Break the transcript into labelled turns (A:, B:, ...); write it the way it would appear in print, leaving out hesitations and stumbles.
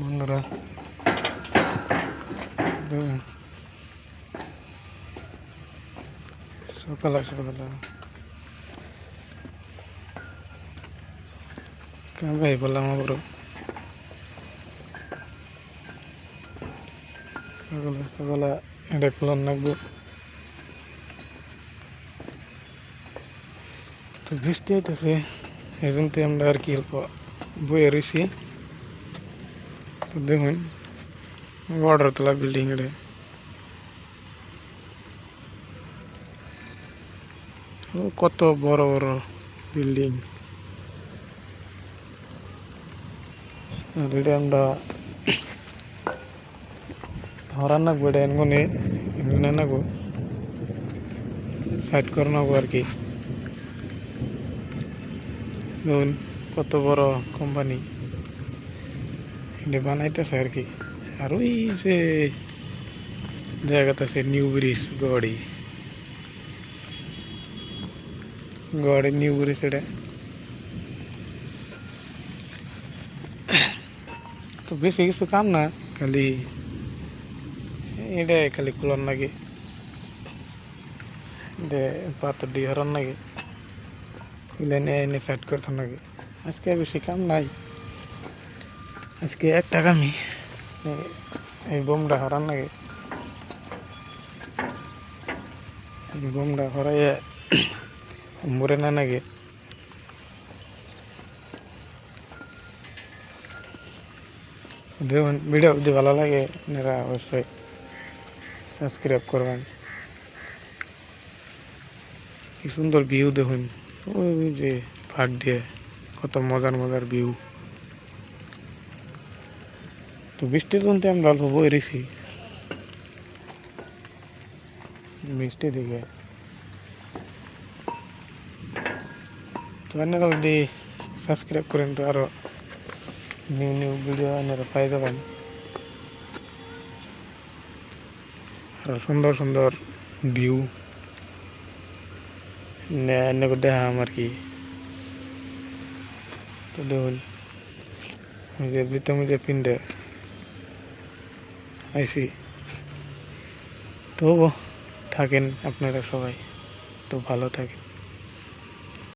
A: বন্ধুরা সকালে কামে বললাম আবার সকালে এটা খুলন রাখবো। তো বৃষ্টি হইতেছে, এই জন্য আমরা আর কি অল্প বয়ে রয়েছি। তো দেখুন অর্ডার তোলা বিল্ডিং এটা কত বড় বড় বিল্ডিং। আর এটা আমরা হরান নাকবো, এটা এনগনে এমনি নাকবো সাইড করে নেবো আর কি। দেখুন কত বড় কোম্পানি এটা বানাইতেছে আর কি। আর ওই যে জায়গাতে আছে নিউ ব্রিজ গড়ি নিউ ব্রিজ এটা। তো বেশি কিছু কাম না, খালি এটা খালি খোলার নাকি, এটা পাথর দিয়ে হরার নাকি, খুলে নিয়ে এনে সেট করতে নাকি। আজকে বেশি কাম নাই, আজকে একটা কামই, এই বোমটা হরার নাকি। বোমটা হরাইয়া মরে না নাকি। দেখুন ভিডিও যদি ভালো লাগে আপনারা অবশ্যই সাবস্ক্রাইব করবেন। কি সুন্দর ভিউ দেখুন, ওই যে ফাঁক দিয়ে কত মজার মজার ভিউ। তো বৃষ্টির জন্য আমরা অল্প বই রেছি বৃষ্টি দিকে। তো আপনারা যদি সাবস্ক্রাইব করেন তো আরো নিউ নিউ ভিডিও আপনারা পাই যাবেন। আরো সুন্দর সুন্দর ভিউ দেখাম আর কি। তো দেখুন ওই যে জুতো মুজে পিন্ডে আইসি। তো থাকেন আপনারা সবাই, তো ভালো থাকেন।